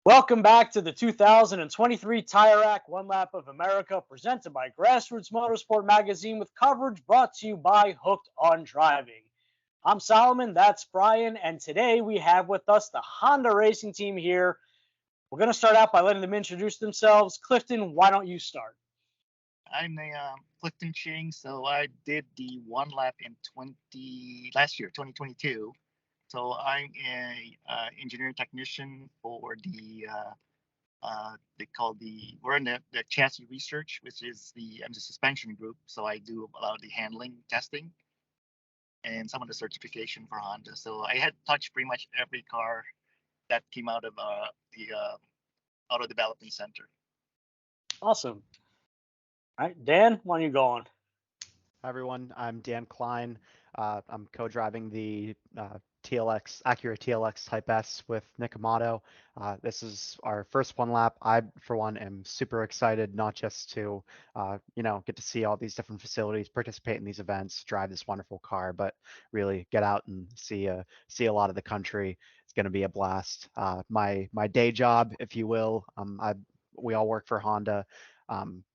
Welcome back to the 2023 Tire Rack One Lap of America, presented by Grassroots Motorsport Magazine, with coverage brought to you by Hooked on Driving. I'm Solomon, that's Bryan, and today we have with us the Honda Racing team here. We're going to start out by letting them introduce themselves. Clifton, why don't you start? I'm Clifton Ching. So I did the one lap in last year, 2022. So I'm a engineering technician for we're in the chassis research, which is I'm the suspension group. So I do a lot of the handling testing and some of the certification for Honda. So I had touched pretty much every car that came out of the Auto Development Center. Awesome. All right, Dan, why don't you go on? Hi everyone, I'm Dan Klein. I'm co-driving the Acura TLX Type S with Nick Amato. This is our first one lap. I, for one, am super excited, not just to, get to see all these different facilities, participate in these events, drive this wonderful car, but really get out and see a lot of the country. It's going to be a blast. My day job, if you will, we all work for Honda.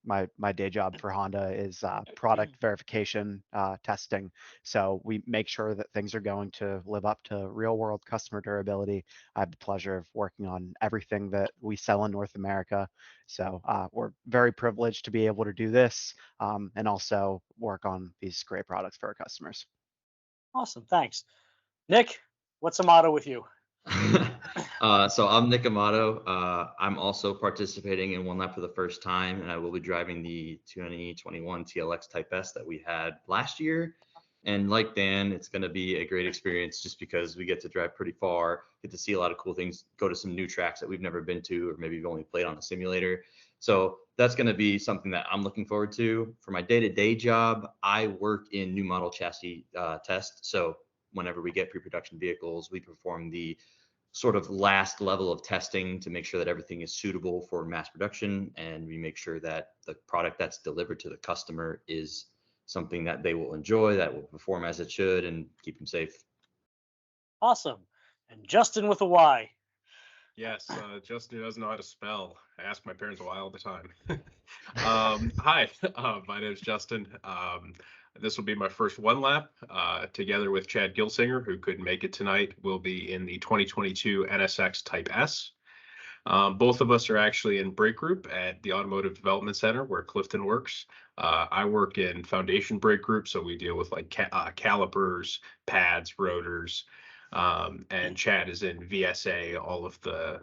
My day job for Honda is product verification testing. So we make sure that things are going to live up to real world customer durability. I have the pleasure of working on everything that we sell in North America. So we're very privileged to be able to do this and also work on these great products for our customers. Awesome, thanks. Nick, what's the motto with you? So I'm Nick Amato. I'm also participating in one lap for the first time, and I will be driving the 2021 TLX Type S that we had last year. And like Dan, it's going to be a great experience just because we get to drive pretty far, get to see a lot of cool things, go to some new tracks that we've never been to, or maybe we've only played on a simulator. So that's going to be something that I'm looking forward to. For my day-to-day job, I work in new model chassis test. So whenever we get pre-production vehicles, we perform the sort of last level of testing to make sure that everything is suitable for mass production, and we make sure that the product that's delivered to the customer is something that they will enjoy, that will perform as it should, and keep them safe. Awesome. And Justin with a Y. Yes, Justin doesn't know how to spell. I ask my parents why all the time. Hi, my name is Justin. This will be my first one lap, together with Chad Gilsinger, who couldn't make it tonight. We'll be in the 2022 NSX Type S. Both of us are actually in brake group at the Automotive Development Center where Clifton works. I work in foundation brake group, so we deal with like calipers, pads, rotors, and Chad is in VSA, all of the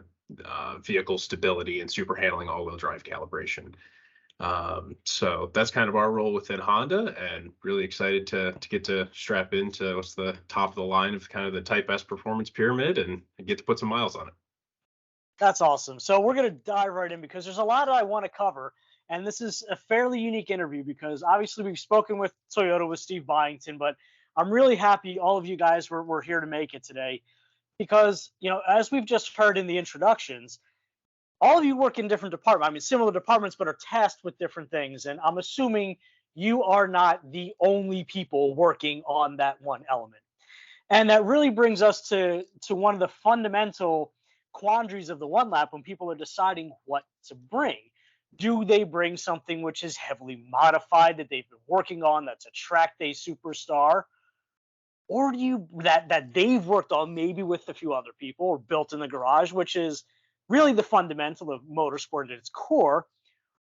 vehicle stability and super handling all-wheel drive calibration. So that's kind of our role within Honda, and really excited to get to strap into what's the top of the line of kind of the Type S performance pyramid and get to put some miles on it. That's awesome. So we're going to dive right in because there's a lot that I want to cover. And this is a fairly unique interview because obviously we've spoken with Toyota with Steve Byington, but I'm really happy all of you guys were here to make it today because, as we've just heard in the introductions, all of you work in different departments. I mean, similar departments, but are tasked with different things. And I'm assuming you are not the only people working on that one element. And that really brings us to one of the fundamental quandaries of the one lap when people are deciding what to bring. Do they bring something which is heavily modified that they've been working on, that's a track day superstar? Or do you that they've worked on maybe with a few other people or built in the garage, which is really the fundamental of motorsport at its core?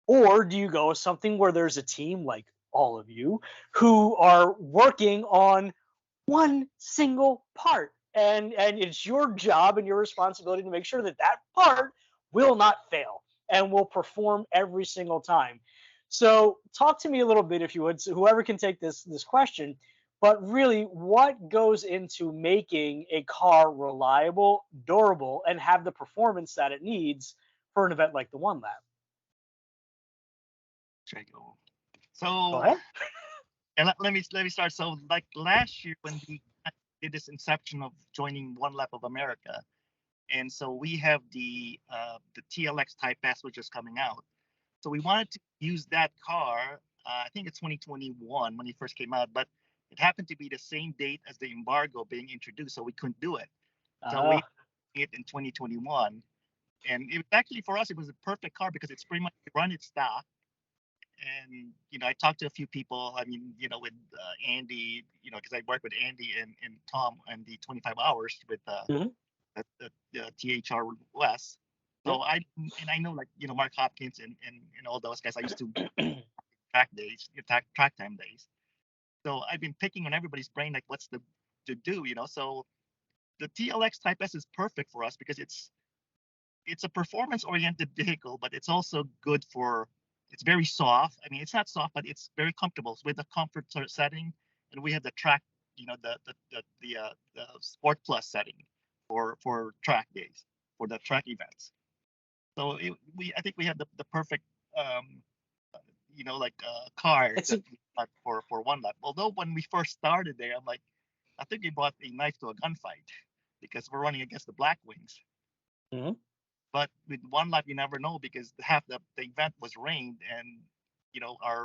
Or do you go with something where there's a team like all of you who are working on one single part, and it's your job and your responsibility to make sure that that part will not fail and will perform every single time? So talk to me a little bit, if you would, so whoever can take this question, but really what goes into making a car reliable, durable, and have the performance that it needs for an event like the one lap? So and let me start. So like last year when we did this inception of joining One Lap of America, and so we have the TLX Type S, which is coming out. So we wanted to use that car. I think it's 2021 when it first came out, but it happened to be the same date as the embargo being introduced, so we couldn't do it. So we did it in 2021. And it was actually for us, it was a perfect car because it's pretty much run its stock. And I talked to a few people. I mean, with Andy, because I work with Andy and Tom and the 25 hours with Mhm. the THR West. So I know like Mark Hopkins and all those guys. I used to track days, track time days. So I've been picking on everybody's brain like what's to do. So the TLX Type S is perfect for us because it's a performance oriented vehicle, but it's also good for. It's very soft. I mean, it's not soft, but it's very comfortable with the comfort setting, and we have the track, the Sport Plus setting for track days, for the track events. So I think we have the perfect car It's that we got for one lap. Although when we first started there, I'm like, I think we brought a knife to a gunfight because we're running against the Black Wings. Mhm. But with one lap, you never know because half the event was rained, and our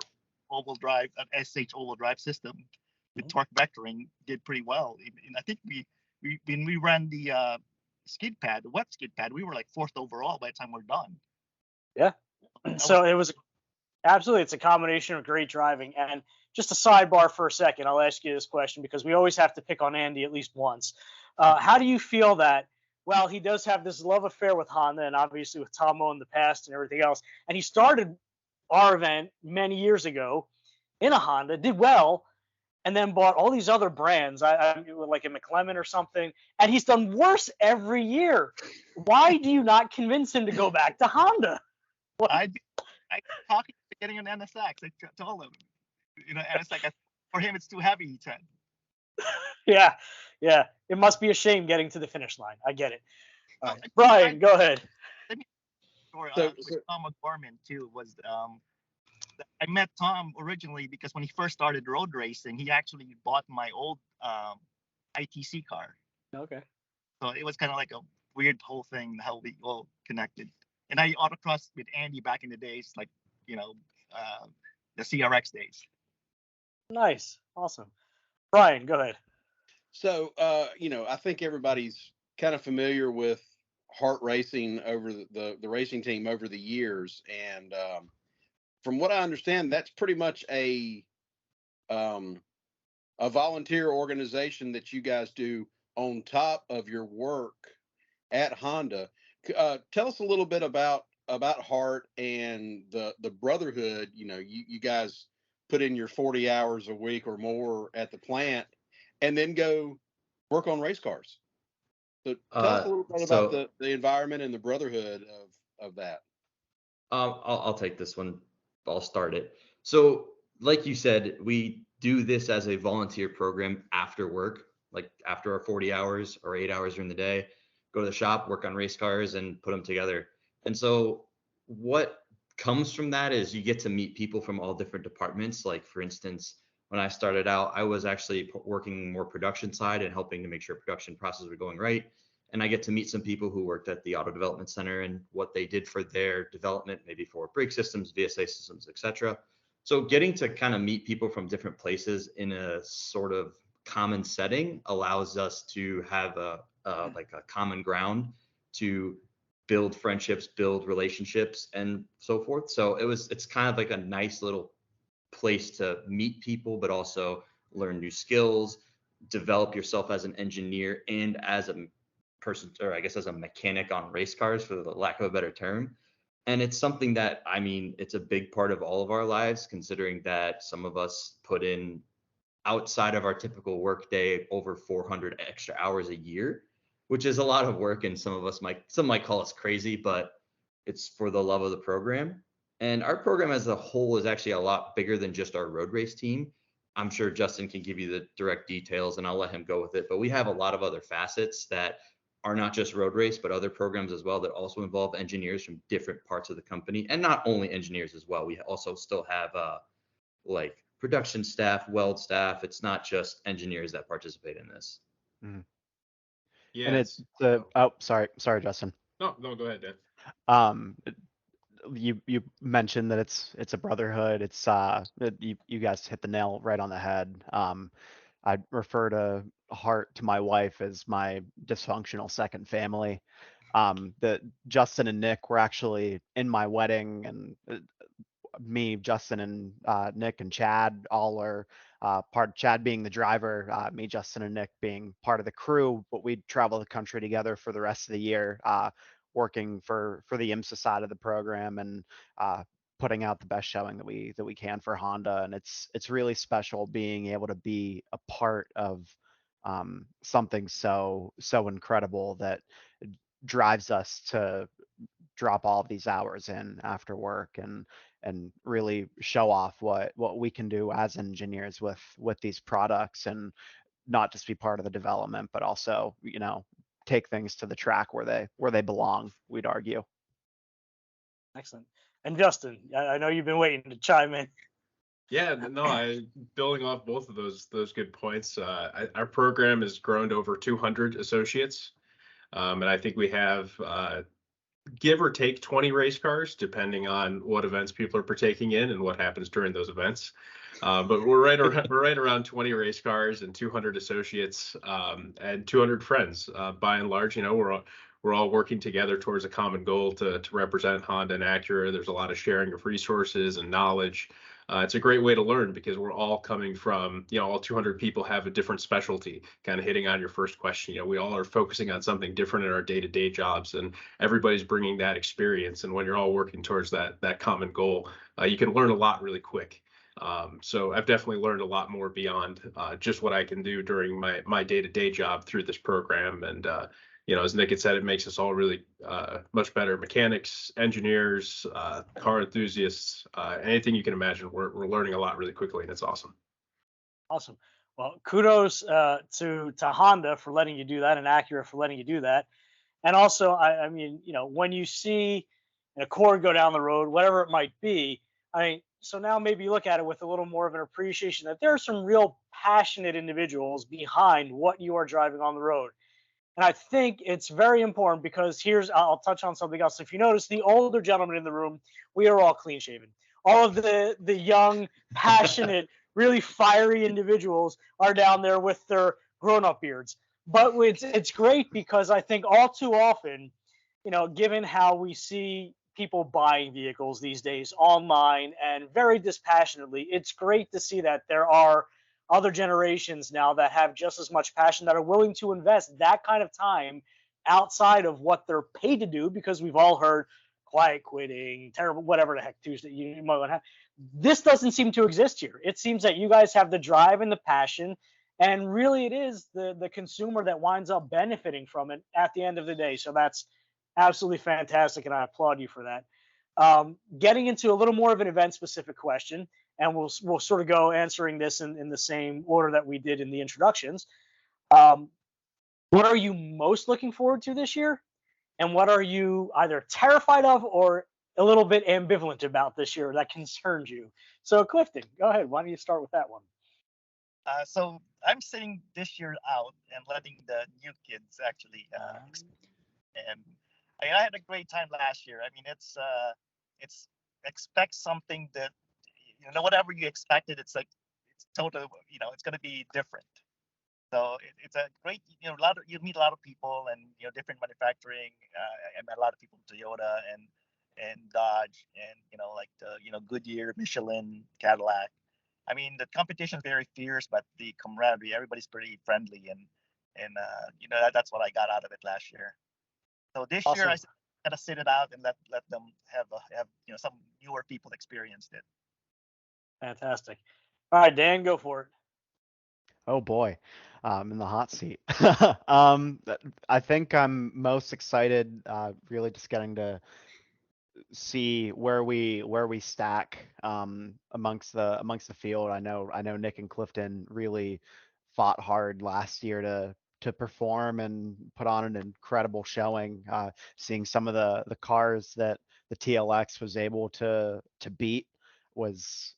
all-wheel drive, SH all-wheel drive system with torque vectoring did pretty well. And I think we when we ran the skid pad, the wet skid pad, we were like fourth overall by the time we're done. Yeah. So it was absolutely, it's a combination of great driving. And just a sidebar for a second, I'll ask you this question because we always have to pick on Andy at least once. How do you feel that, well, he does have this love affair with Honda and obviously with Tomo in the past and everything else, and he started our event many years ago in a Honda, did well, and then bought all these other brands, like a McLemmon or something, and he's done worse every year. Why do you not convince him to go back to Honda? I talking to getting an NSX. I told him, NSX for him it's too heavy. He said. Yeah, yeah. It must be a shame getting to the finish line. I get it. All right. Well, Bryan, go ahead. With Tom O'Gorman too was I met Tom originally because when he first started road racing, he actually bought my old ITC car. Okay. So it was kind of like a weird whole thing how we all connected. And I autocrossed with Andy back in the days, like the CRX days. Nice, awesome. Bryan, go ahead. So, I think everybody's kind of familiar with H.A.R.T Racing over the racing team over the years, and from what I understand, that's pretty much a volunteer organization that you guys do on top of your work at Honda. Tell us a little bit about H.A.R.T and the brotherhood. You guys put in your 40 hours a week or more at the plant, and then go work on race cars. So tell us a little bit about the environment and the brotherhood of that. I'll take this one. I'll start it. So, like you said, we do this as a volunteer program after work, like after our 40 hours or 8 hours during the day, go to the shop, work on race cars, and put them together. And so, what comes from that is you get to meet people from all different departments. Like, for instance, when I started out, I was actually working more production side and helping to make sure production processes were going right. And I get to meet some people who worked at the auto development center and what they did for their development, maybe for brake systems, VSA systems, etc. So getting to kind of meet people from different places in a sort of common setting allows us to have a common ground to build friendships, build relationships, and so forth. So it's kind of like a nice little place to meet people, but also learn new skills, develop yourself as an engineer and as a person, or I guess as a mechanic on race cars, for the lack of a better term. And it's something that, I mean, it's a big part of all of our lives, considering that some of us put in outside of our typical work day over 400 extra hours a year, which is a lot of work. And some might call us crazy, but it's for the love of the program. And our program as a whole is actually a lot bigger than just our road race team. I'm sure Justin can give you the direct details and I'll let him go with it. But we have a lot of other facets that are not just road race, but other programs as well that also involve engineers from different parts of the company, and not only engineers as well. We also still have like production staff, weld staff. It's not just engineers that participate in this. Mhm. Yeah. And it's sorry, Justin. No, go ahead, Dan. You mentioned that it's a brotherhood. It's you guys hit the nail right on the head. I refer to H.A.R.T to my wife as my dysfunctional second family. that Justin and Nick were actually in my wedding, and me, Justin, and Nick and Chad all are part. Chad being the driver, me, Justin, and Nick being part of the crew. But we travel the country together for the rest of the year, working for the IMSA side of the program and putting out the best showing that we can for Honda. And it's really special being able to be a part of something so incredible that drives us to drop all of these hours in after work and really show off what we can do as engineers with these products, and not just be part of the development, but also, take things to the track where they belong, we'd argue. Excellent. And Justin, I know you've been waiting to chime in. Yeah, no, building off both of those good points. Our program has grown to over 200 associates, and I think we have give or take 20 race cars, depending on what events people are partaking in and what happens during those events. But we're right around 20 race cars and 200 associates, and 200 friends. By and large, we're all working together towards a common goal to represent Honda and Acura. There's a lot of sharing of resources and knowledge. It's a great way to learn because we're all coming from, all 200 people have a different specialty. Kind of hitting on your first question, we all are focusing on something different in our day-to-day jobs, and everybody's bringing that experience. And when you're all working towards that common goal, you can learn a lot really quick. So I've definitely learned a lot more beyond just what I can do during my day-to-day job through this program. And as Nick had said, it makes us all really much better mechanics, engineers, car enthusiasts, anything you can imagine. We're learning a lot really quickly, and it's awesome. Awesome. Well, kudos to Honda for letting you do that, and Acura for letting you do that. And also, I mean, when you see an Accord go down the road, whatever it might be, so now maybe you look at it with a little more of an appreciation that there are some real passionate individuals behind what you are driving on the road. And I think it's very important because I'll touch on something else. If you notice, the older gentlemen in the room, we are all clean shaven. All of the young, passionate, really fiery individuals are down there with their grown-up beards. But it's great because I think all too often, given how we see people buying vehicles these days online and very dispassionately, it's great to see that there are other generations now that have just as much passion, that are willing to invest that kind of time outside of what they're paid to do, because we've all heard quiet quitting, terrible, whatever the heck Tuesday you might want to have. This doesn't seem to exist here. It seems that you guys have the drive and the passion, and really it is the consumer that winds up benefiting from it at the end of the day. So that's absolutely fantastic, and I applaud you for that. Getting into a little more of an event specific question, and we'll sort of go answering this in the same order that we did in the introductions. What are you most looking forward to this year, and what are you either terrified of or a little bit ambivalent about this year that concerns you? So Clifton, go ahead. Why don't you start with that one? So I'm sitting this year out and letting the new kids actually and I had a great time last year. I mean, it's expect something that whatever you expected, it's totally it's going to be different. So it's a great you meet a lot of people and different manufacturing. I met a lot of people from Toyota and Dodge and like the Goodyear, Michelin, Cadillac. I mean, the competition is very fierce, but the camaraderie, everybody's pretty friendly, and that's what I got out of it last year. So this Awesome. year I gotta sit it out and let them have some newer people experienced it. Fantastic. All right, Dan, go for it. Oh boy, in the hot seat. I think I'm most excited, really just getting to see where we stack amongst the field. I know Nick and Clifton really fought hard last year to perform and put on an incredible showing. Seeing some of the cars that the TLX was able to beat was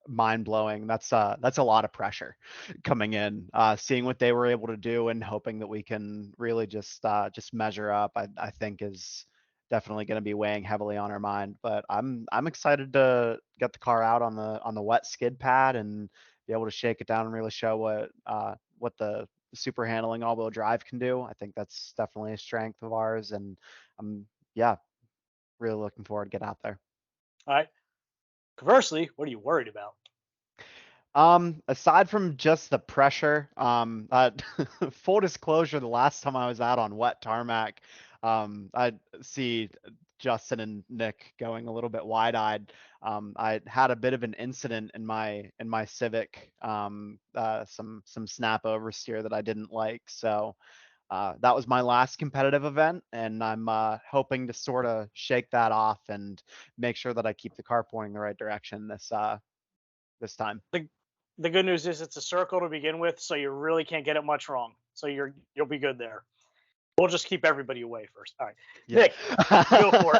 mind blowing. That's a lot of pressure coming in. Seeing what they were able to do and hoping that we can really just measure up, I think is definitely going to be weighing heavily on our mind. But I'm excited to get the car out on the wet skid pad and be able to shake it down and really show what the super handling all-wheel drive can do. I think that's definitely a strength of ours, and yeah, really looking forward to get out there. All right. Conversely, what are you worried about? Aside from just the pressure, full disclosure, the last time I was out on wet tarmac, I see Justin and Nick going a little bit wide-eyed. I had a bit of an incident in my Civic, some snap oversteer that I didn't like. So that was my last competitive event, and I'm hoping to sort of shake that off and make sure that I keep the car pointing the right direction this time. The good news is it's a circle to begin with, so you really can't get it much wrong. So you'll be good there. We'll just keep everybody away first. All right, Yeah. Nick, go for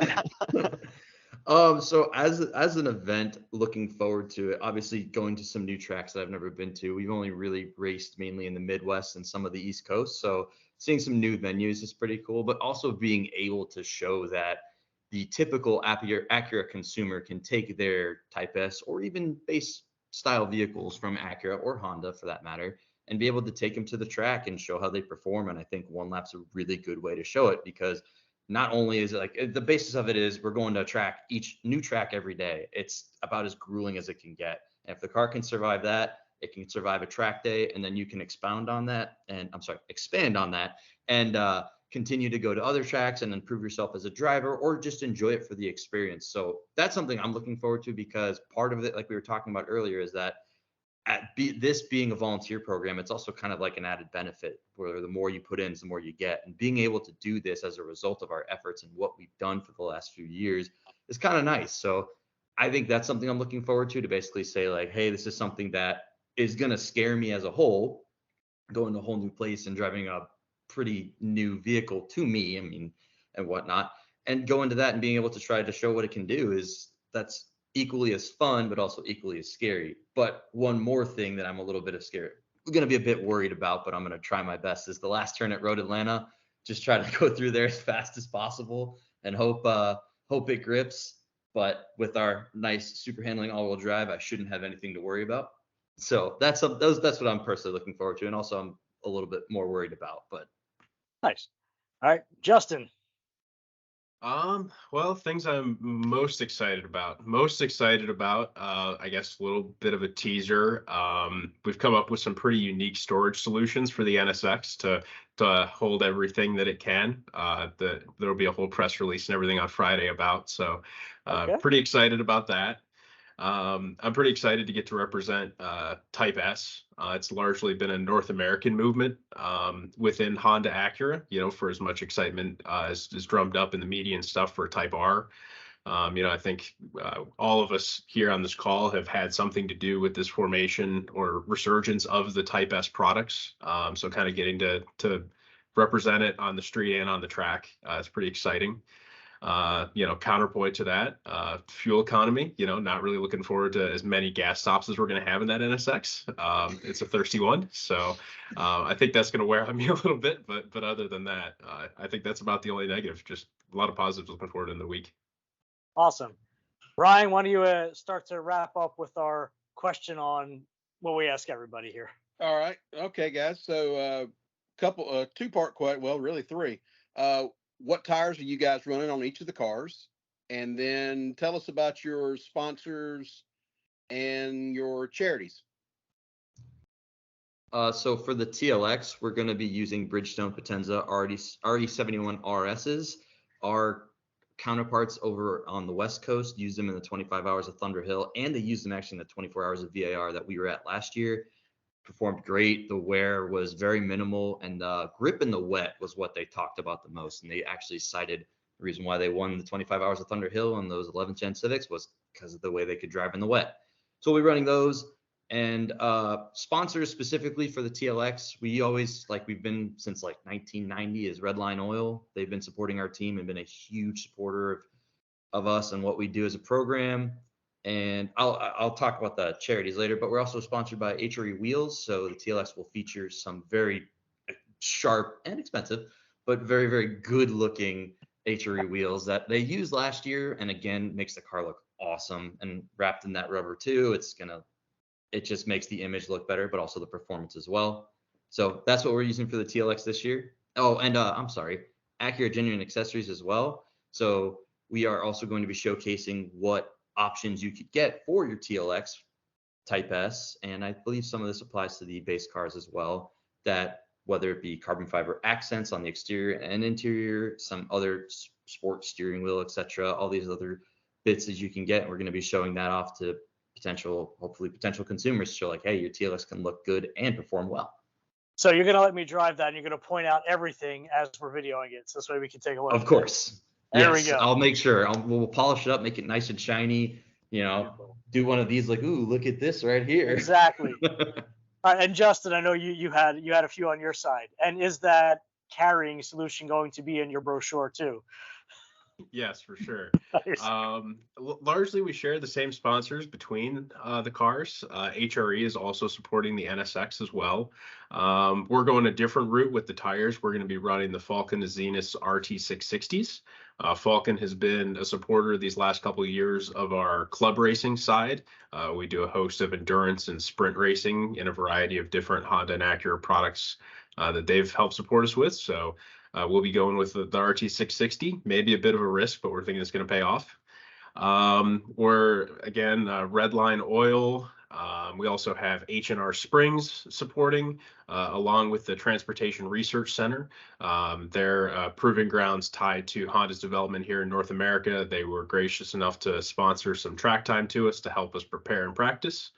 it. So as an event, looking forward to it. Obviously, going to some new tracks that I've never been to. We've only really raced mainly in the Midwest and some of the East Coast, so seeing some new venues is pretty cool. But also being able to show that the typical Acura consumer can take their Type S or even base style vehicles from Acura or Honda, for that matter, and be able to take them to the track and show how they perform. And I think one lap's a really good way to show it, because not only is it like the basis of it is we're going to a track, each new track every day. It's about as grueling as it can get. And if the car can survive that, it can survive a track day, and then you can expand on that and continue to go to other tracks and improve yourself as a driver, or just enjoy it for the experience. So that's something I'm looking forward to, because part of it, like we were talking about earlier, is that this being a volunteer program, it's also kind of like an added benefit where the more you put in, the more you get. And being able to do this as a result of our efforts and what we've done for the last few years is kind of nice. So I think that's something I'm looking forward to basically say like, hey, this is something that is going to scare me as a whole, going to a whole new place and driving a pretty new vehicle to me, and whatnot, and go into that and being able to try to show what it can do that's equally as fun, but also equally as scary. But one more thing that I'm a little bit going to be a bit worried about, but I'm going to try my best, is the last turn at Road Atlanta. Just try to go through there as fast as possible and hope it grips. But with our nice super handling all-wheel drive, I shouldn't have anything to worry about. So that's what I'm personally looking forward to, and also I'm a little bit more worried about. But Nice. All right, Justin. Well, things I'm most excited about, I guess a little bit of a teaser. We've come up with some pretty unique storage solutions for the NSX to hold everything that it can. There'll be a whole press release and everything on Friday about. So, Okay. pretty excited about that. I'm pretty excited to get to represent Type S. It's largely been a North American movement within Honda Acura, for as much excitement as is drummed up in the media and stuff for Type R. I think all of us here on this call have had something to do with this formation or resurgence of the Type S products. So kind of getting to represent it on the street and on the track is pretty exciting. Counterpoint to that, fuel economy, not really looking forward to as many gas stops as we're going to have in that NSX. It's a thirsty one. So I think that's going to wear on me a little bit. But other than that, I think that's about the only negative. Just a lot of positives looking forward in the week. Awesome. Bryan, why don't you start to wrap up with our question on what we ask everybody here? All right. Okay, guys. So two-part question. Well, really three. What tires are you guys running on each of the cars? And then tell us about your sponsors and your charities. So for the TLX, we're going to be using Bridgestone Potenza RE71 RSs. Our counterparts over on the West Coast use them in the 25 hours of Thunder Hill, and they use them actually in the 24 hours of VAR that we were at last year. Performed great. The wear was very minimal, and the grip in the wet was what they talked about the most. And they actually cited the reason why they won the 25 hours of Thunder Hill on those 11th gen Civics was because of the way they could drive in the wet. So we're running those. And sponsors specifically for the TLX, we've been since like 1990 is Redline Oil. They've been supporting our team and been a huge supporter of us and what we do as a program. And I'll talk about the charities later, but we're also sponsored by H.A.R.T wheels. So the TLX will feature some very sharp and expensive, but very, very good looking H.A.R.T wheels that they used last year. And again, makes the car look awesome, and wrapped in that rubber too. It just makes the image look better, but also the performance as well. So that's what we're using for the TLX this year. Oh, and I'm sorry, Acura Genuine Accessories as well. So we are also going to be showcasing what options you could get for your TLX Type S, and I believe some of this applies to the base cars as well, that whether it be carbon fiber accents on the exterior and interior, some other sport steering wheel, etc., all these other bits that you can get. We're going to be showing that off to hopefully potential consumers to show like, hey, your TLX can look good and perform well. So you're going to let me drive that, and you're going to point out everything as we're videoing it, so this way we can take a look. Of course. There Yes, we go. I'll make sure. We'll polish it up, make it nice and shiny. You know, do one of these like, ooh, look at this right here. Exactly. All right, and Justin, I know you had a few on your side, and is that carrying solution going to be in your brochure too? Yes, for sure. Nice. Largely, we share the same sponsors between the cars. H.A.R.T is also supporting the NSX as well. We're going a different route with the tires. We're going to be running the Falken Zenith RT 660s. Falken has been a supporter these last couple of years of our club racing side. We do a host of endurance and sprint racing in a variety of different Honda and Acura products that they've helped support us with. So we'll be going with the RT 660, maybe a bit of a risk, but we're thinking it's going to pay off. We're again, Redline Oil. We also have H&R Springs supporting, along with the Transportation Research Center. They're proving grounds tied to Honda's development here in North America. They were gracious enough to sponsor some track time to us to help us prepare and practice.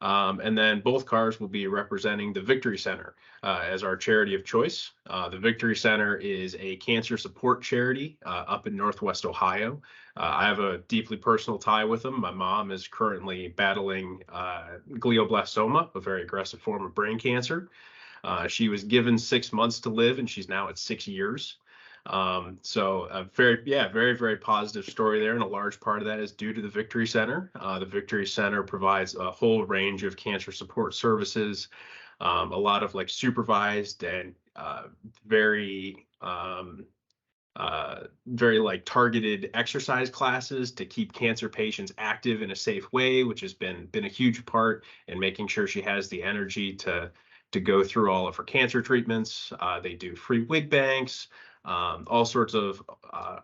And then both cars will be representing the Victory Center as our charity of choice. The Victory Center is a cancer support charity up in Northwest Ohio. I have a deeply personal tie with them. My mom is currently battling glioblastoma, a very aggressive form of brain cancer. She was given 6 months to live, and she's now at 6 years. So a very positive story there, and a large part of that is due to the Victory Center. The Victory Center provides a whole range of cancer support services, a lot of like supervised and very like targeted exercise classes to keep cancer patients active in a safe way, which has been a huge part in making sure she has the energy to go through all of her cancer treatments. They do free wig banks. All sorts of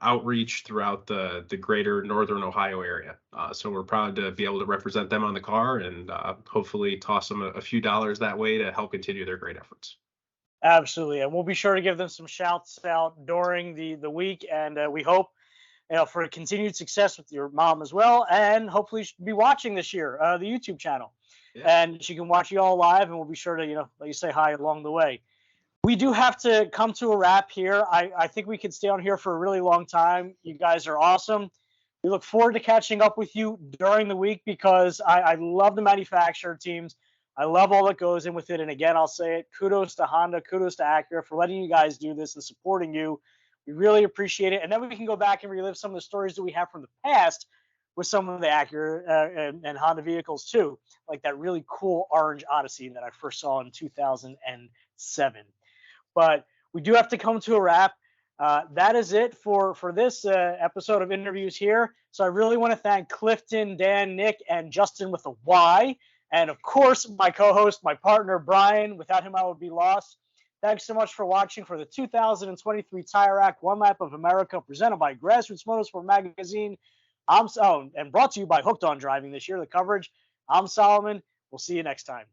outreach throughout the greater Northern Ohio area. So we're proud to be able to represent them on the car and hopefully toss them a few dollars that way to help continue their great efforts. Absolutely, and we'll be sure to give them some shouts out during the week, and we hope for continued success with your mom as well, and hopefully she'll be watching this year the YouTube channel, and she can watch you all live, and we'll be sure to let you say hi along the way. We do have to come to a wrap here. I think we could stay on here for a really long time. You guys are awesome. We look forward to catching up with you during the week because I love the manufacturer teams. I love all that goes in with it. And again, I'll say it. Kudos to Honda. Kudos to Acura for letting you guys do this and supporting you. We really appreciate it. And then we can go back and relive some of the stories that we have from the past with some of the Acura and Honda vehicles too, like that really cool orange Odyssey that I first saw in 2007. But we do have to come to a wrap. That is it for this episode of interviews here. So I really want to thank Clifton, Dan, Nick, and Justin with a Y. And of course, my co-host, my partner, Bryan. Without him, I would be lost. Thanks so much for watching for the 2023 Tire Rack One Lap of America presented by Grassroots Motorsport Magazine. And brought to you by Hooked on Driving this year, the coverage. I'm Solomon. We'll see you next time.